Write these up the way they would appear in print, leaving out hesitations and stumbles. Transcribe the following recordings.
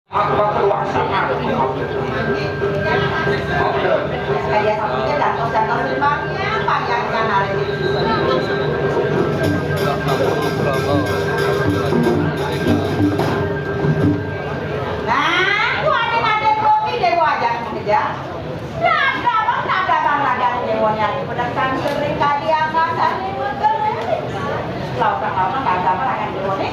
Aku keluar sama. Kayak sapinya jatuh lembangnya panjangnya hari ini. Nah, aku ada kopi deh wajah kerja. Nada bang dewonya pedang sering kali angkat sana motor. Laut nggak ada makan dewonya.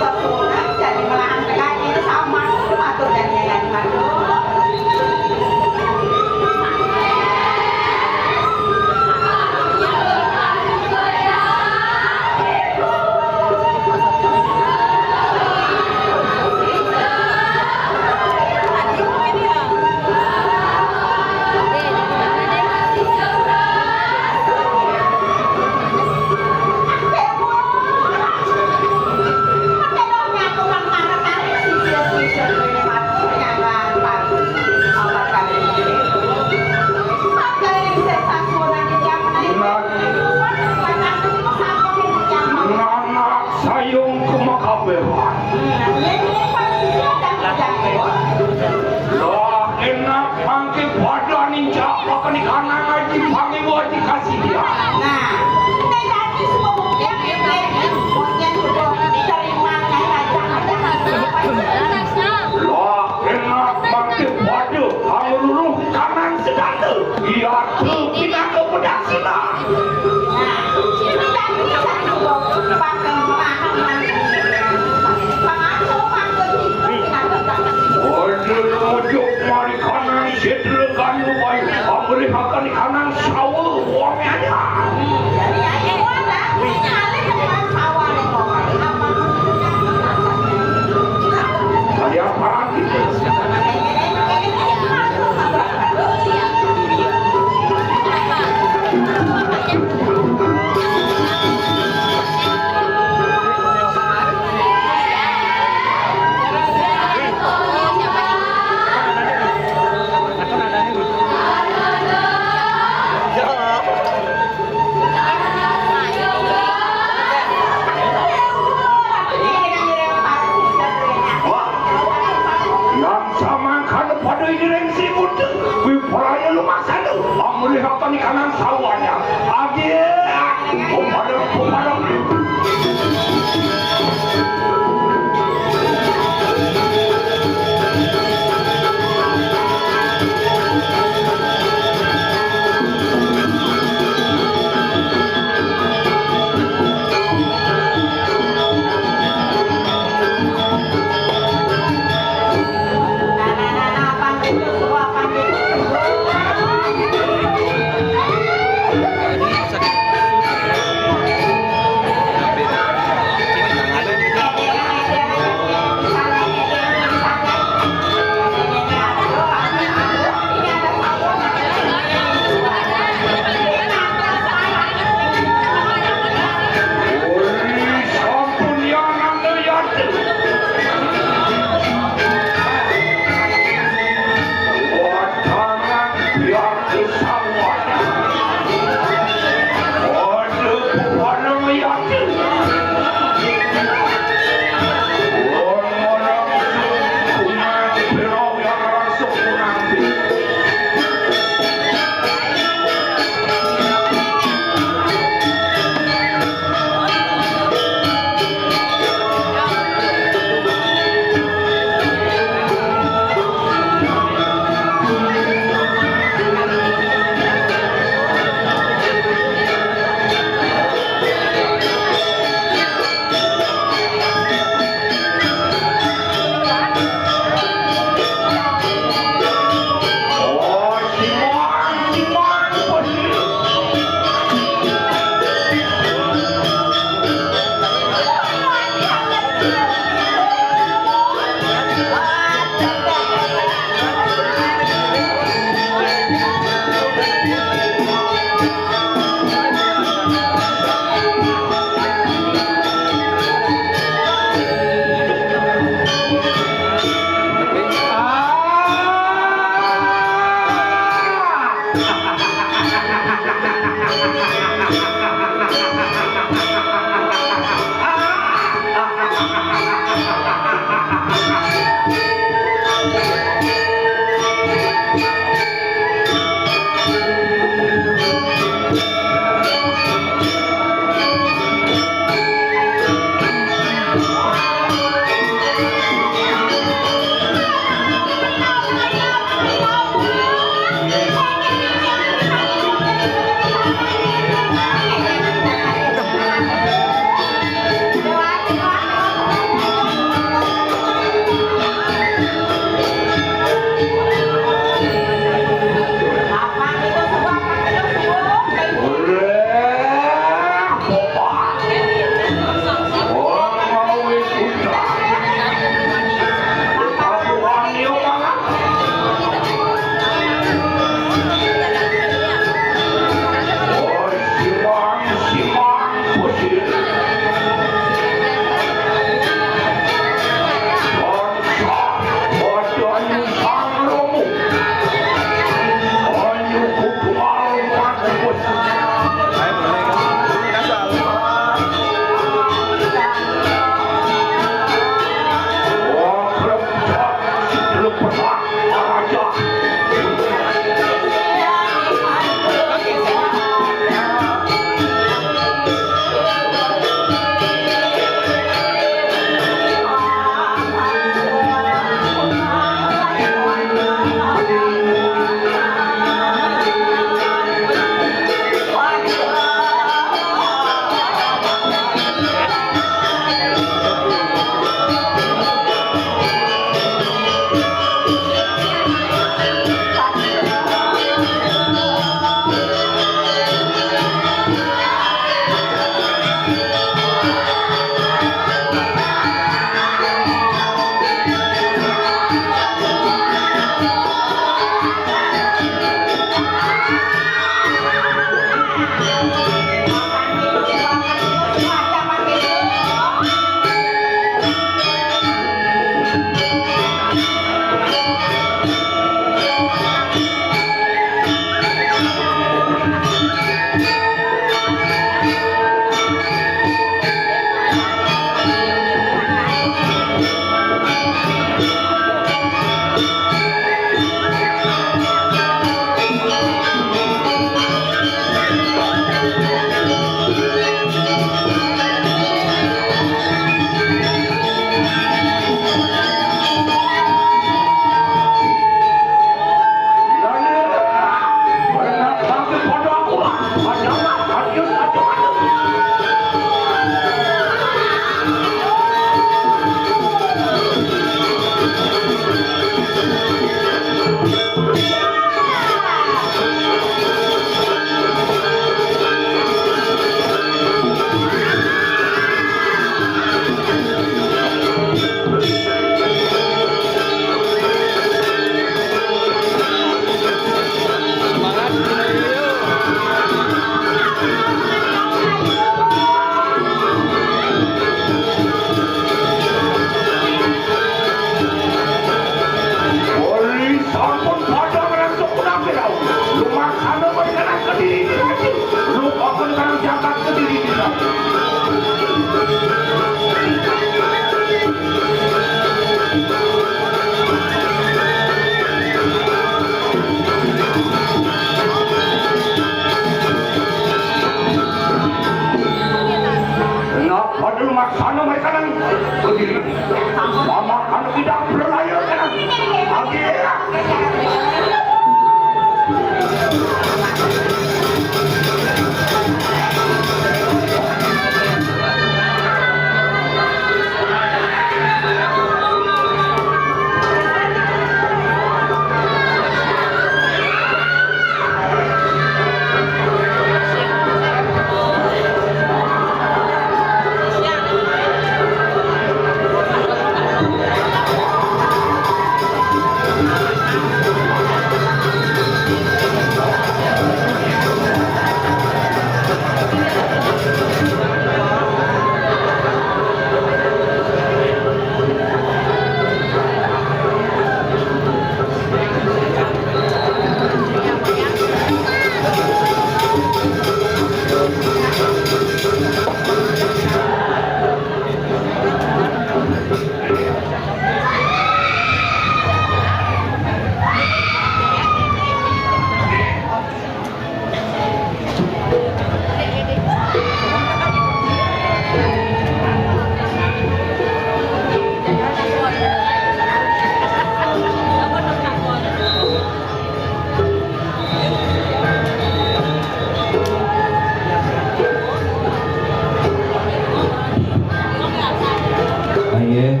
nggih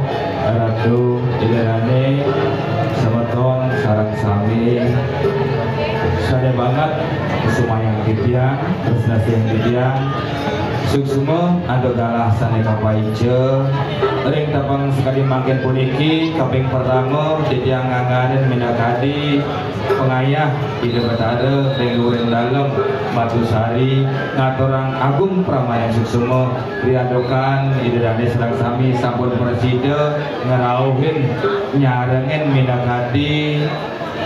ratu ilerane semeton sareng sami sade banget semuanya titian prestasi yang titian suksuma ado galah sane kapaice ring tapang sekali makin puniki kaping pertama titiang nganganin minakadi pengayah ide betara ring luring dalam Batu Sari ngaturang Agung Pramana Suksuma riadokan ide dane serang sami sampun preside ngerauhin nyarengin minakadi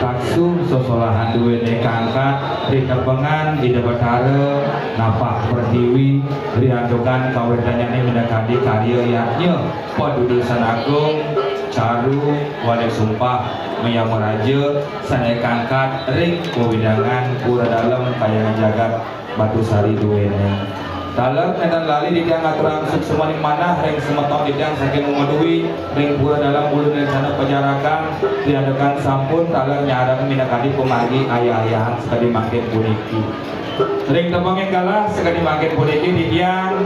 kaksu sosolahan duwene kangkat ritepengan ide betara napak pertiwi riadokan kawedanyane minakadi karya yaknya padudusan agung caru wale sumpah maya meraja sanai kangkat ring wewidangan pura dalam kayangan jagat Batu Sari duwene dalam medan lali di tiang aturan suksuma ning mana ring semeton di tiang saking memeduhi ring pura dalam bulu rencana penjarakan diadakan sampun dalam nyarang minakadi pemargi ayah-ayahan sekali makin puniki ring tepangin galah sekali makin puniki di tiang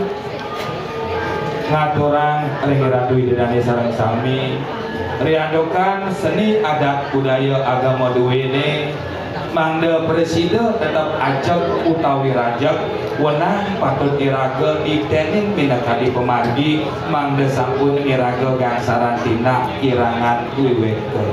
ngaturang ring ratu idedane sareng sami riandokan seni adat budaya agama duwene mangda preside tetap acak utawi rajak wenang patut iraga itening minakadi pemargi mangda sampun iraga gangsaran tina kirangan wiweke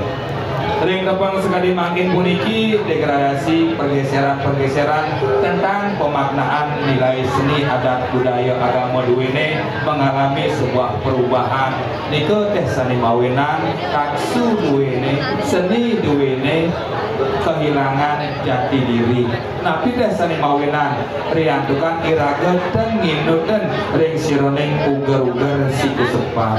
ring tepang sekali makin puniki degradasi pergeseran tentang pemaknaan nilai seni adat budaya agama duwene mengalami sebuah perubahan nike teh seni mawenan kaksu duwene seni duwene kehilangan jati diri napi teh seni mawenan riantukan iraga dan nginuten ring sironing uger-uger siku sepat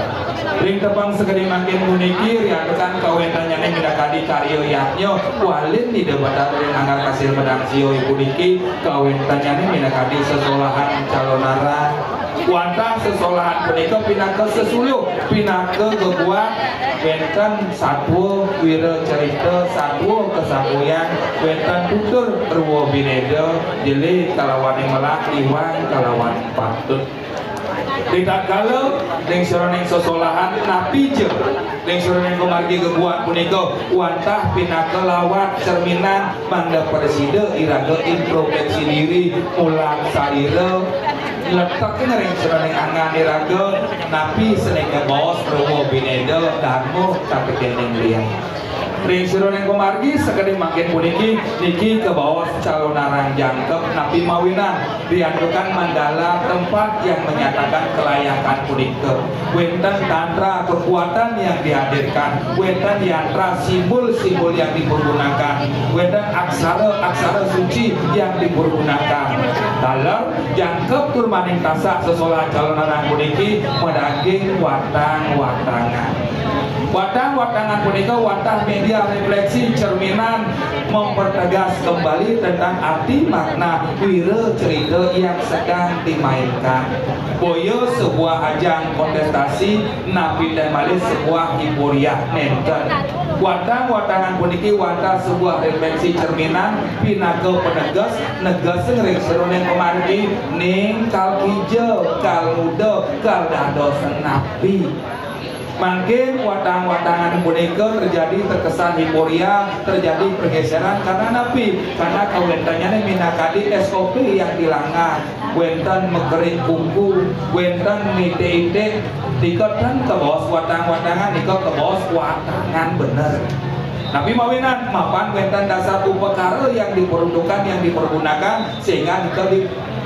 ring tepang sekali makin puniki riantukan kawendanyane minakadi karya yaknya walin di debat ring anggar kasil medang sio ibu niki kawendanyane minakadi sesolahan calonara wantah sesolahan punika pinaka sesuluh pinaka gebuat wenten satwa wira cerita satwa kesamuyan wenten tutur ruwo bineda jeli kalawan melak iwan kalawan patut tidak kalau ning soroning sosolahan napi je ning soroning kemargi gebuat punika wantah pinaka lawat cerminan mangda preside iraga introspeksi diri ulang salira letaknya ring soroning angan iraga napi senengnya bos ruwo bineda dharma kapekening liang ring soroning kemargi sekali makin puniki niki ke bawah calon narang jangkep napi mawinan diandukan mandala tempat yang menyatakan kelayakan punika wenten tantra kekuatan yang dihadirkan wenten yantra simbol-simbol yang dipergunakan wenten aksara suci yang dipergunakan dalam jangkep turmaning tasak sesolah calon narang puniki medaging watang-watangan watang-watangan punika watang media refleksi cerminan mempertegas kembali tentang arti makna wira cerita yang sedang dimainkan boyo sebuah ajang kontestasi napi dan malih sebuah hiburia nenten watang-watangan puniki watang sebuah refleksi cerminan pinaka penegas negas ring seroning pemargi ning kal hijau kal muda kal dados napi makin watang-watangan punika terjadi terkesan hiporia terjadi pergeseran karena napi karena kawentanya minakadi SOP yang dilanggar wenten mekering kuku wenten nite-ite dikotan ke bawah watang-watangan dikot ke bawah watangan bener tapi mawinan mapan wenten dasar upekara yang diperuntukkan yang dipergunakan sehingga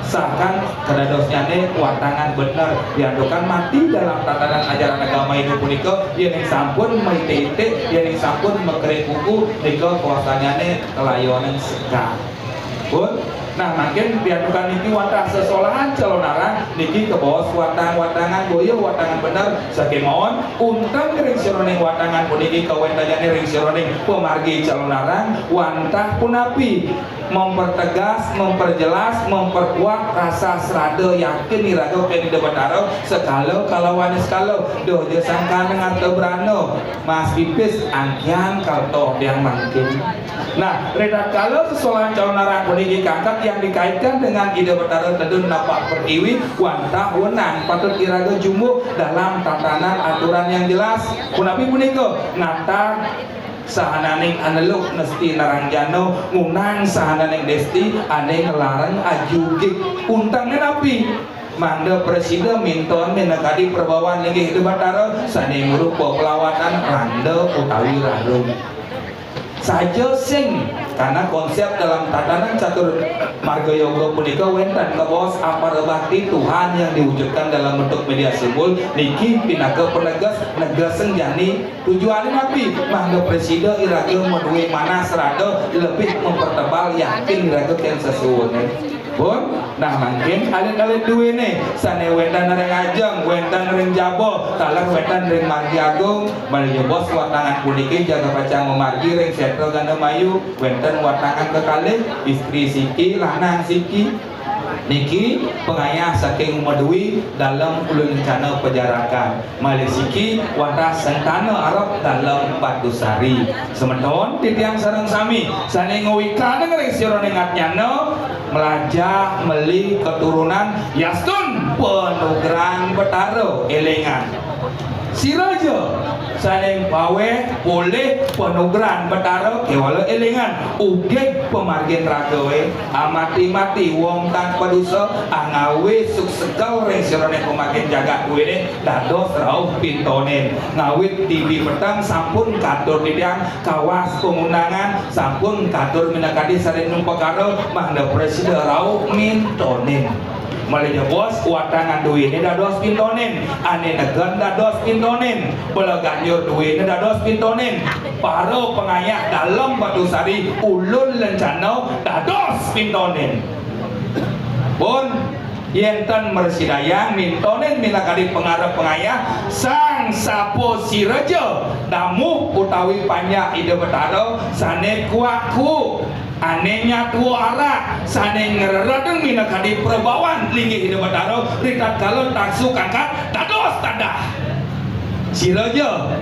disahkan kedadosnya watangan bener diadukan mati dalam tatanan ajaran agama ini punika yang sampun maitete yang sampun mekering kuku dika kuasanya kelayonan sekal pun nah makin diadukan niki watah sesolahan calonarang niki ke bawah watang-watangan boyo watangan bener sakemawon untang ring sironing watangan puniki kawendanyane ring sironing pemargi calonarang wantah punapi mempertegas, memperjelas, memperkuat rasa serada yakin iraga pen de betaro sekala kalawan sekala doh je sangka dengan tebrano mas pipis angkian kalto yang mangkin nah reda kalau sesolahan calonarang puniki kangkat yang dikaitkan dengan ide Betara Tedun Napak Pertiwi wantah wenang patut iraga jumbo dalam tatanan aturan yang jelas. Kunapi punika ngata sahananing analog nesti narangjano ngunang sahananing desti ane ngelarang ajugik untangnya napi manda presiden minton menekadi perbawaan lagi hidup Batara sani merupa pelawatan randa utawi ralung saja sing karena konsep dalam tatanan catur marga yoga punika wenten ngebos apa bakti Tuhan yang diwujudkan dalam bentuk media simbol niki pinaga penegas negasen jani tujuannya nabi mangga presiden iraga meduwe mana serada lebih mempertebal yakin iraga yang sesuai pun nah mungkin alit-alit duwe nih sane wendan ring ajeng wendan ring jabo talang wendan ring margi agung bali bos watangan puniki jaga pacang memargi ring setro ganda mayu wendan watangan kekalih istri siki lanang siki niki pengayah saking Madui dalam ulu rencana pejarakan Malisiki watah sentana Arab dalam Batu Sari semeton titiang sareng sami sane ngowika ring sira nengatnyana melajah meli keturunan yastun penugran Betara elengan siraja saneng pawe boleh penugran Betara kewala elengan ugeg pemargin ragawe amati-mati wong tanpa dosa angawe suksegal ring sirane pemakin jagat duwene dados rauh pintonen ngawit tibi petang sampun katur didang kawas pengundangan sampun katur minakadi sarenung perkara mangda presiden rauh mintonen Malaya bos watangan duit ini dados pintonen ane negan dados pintonen belaganjur duit ini dados pintonen para pengayah dalam Batu Sari ulun lencana dados pintonen pun yenten mersidayang mintonen minakadi pengarap pengayah sang sapo siraja damu utawi panjang ide Betara sane kuaku anehnya tua arak sane ngeredeng minakadi perbawan linggih hidup Betara rikat kalau taksu kakak dados tadah siraja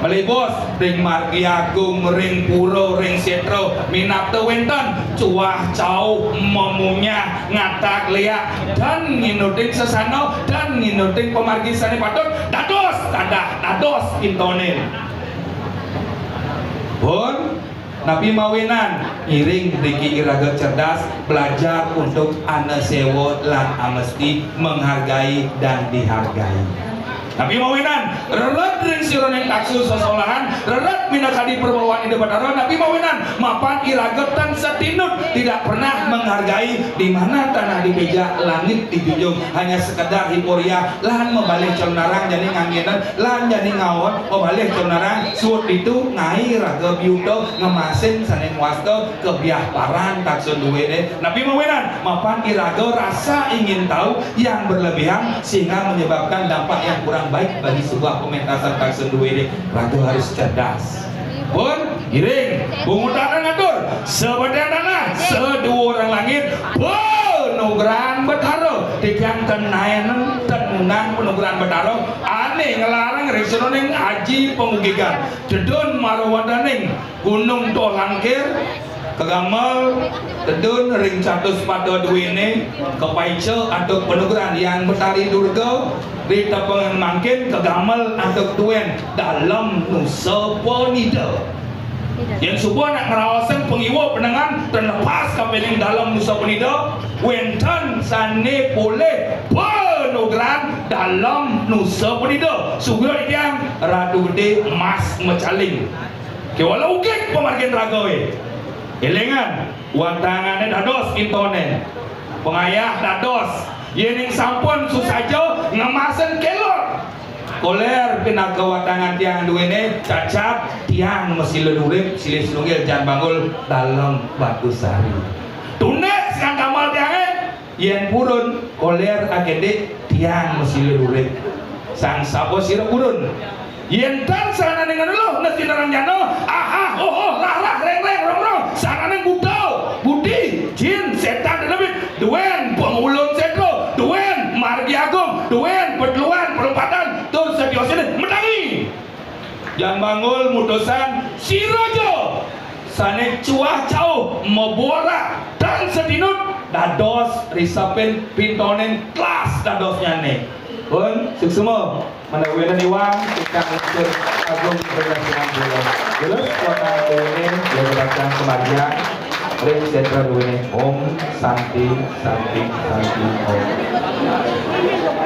melibos ring margi agung ring pura ring setro minapte wenten cuah cau memunya ngatak liak dan nginuting sesano dan nginuting pemargi sane patut dados tadah dados pintonen pun Nabi mawinan iring riki iraga cerdas belajar untuk anasewo lan amesti menghargai dan dihargai. Nabi mawinan rerat ring sironeng taksu sosolahan rerat minakadi perbawaan ide Betara Nabi mawinan mapan iragetan setinut tidak pernah menghargai di mana tanah dibeja langit dijunjung hanya sekedar hiporia lan membalik celnarang jadi ngangenan lan jadi ngawon membalik celnarang suut itu ngai raga biudo ngemasin saning wasto kebiah paran taksu duwene Nabi mawinan mapan iraga rasa ingin tahu yang berlebihan sehingga menyebabkan dampak yang kurang baik bagi sebuah pementasan taksun duwe ini raga harus cerdas pun iring bungutan ngatur sebedang tanah sedua orang langit penugran Betara tigang tenayan tenunang penugran Betara aneh ngelarang resononing aji pemugigan dedun marwadaning gunung tolangkir kegamal tedun ring catus pada duwene kepaice atau penugran yang betari durga rita pengemakin kegamal atau tuen dalam nusa ponida yang sebuah nak ngerawasan pengiwa penangan terlepas kapeling dalam nusa ponida wenten sane boleh penugran dalam nusa ponida sugro yang radu de mas mecaling kewala ugek pemargin ragawe elengan watangannya dados pintonen pengayah dados yening sampun susajo ngemasen kelor koler pinaga watangan tiang duwene cacat tiang mesti ledurip silih selunggil jan bangul dalam Batu Sari tunek sekarang kamal tiangnya yen purun koler agede tiang mesti ledurip sang sabo sira purun yen tan sana dengan lo nasi narangjana aha oh lah reng rong sana neng budi jin setan dan lebih duen pengulun setro duen margi agung duen pedluan perempatan tur setiosine menangi yang bangul mutusan siraja sane cuah jauh membora dan sedinut dados risapin pintonen kelas dadosnya nih pun suksemo menawinan iwang kita unsur agung berdasarkan dulu kota ini berdasarkan kemajuan Ring Setra Om Santi Santi Santi Om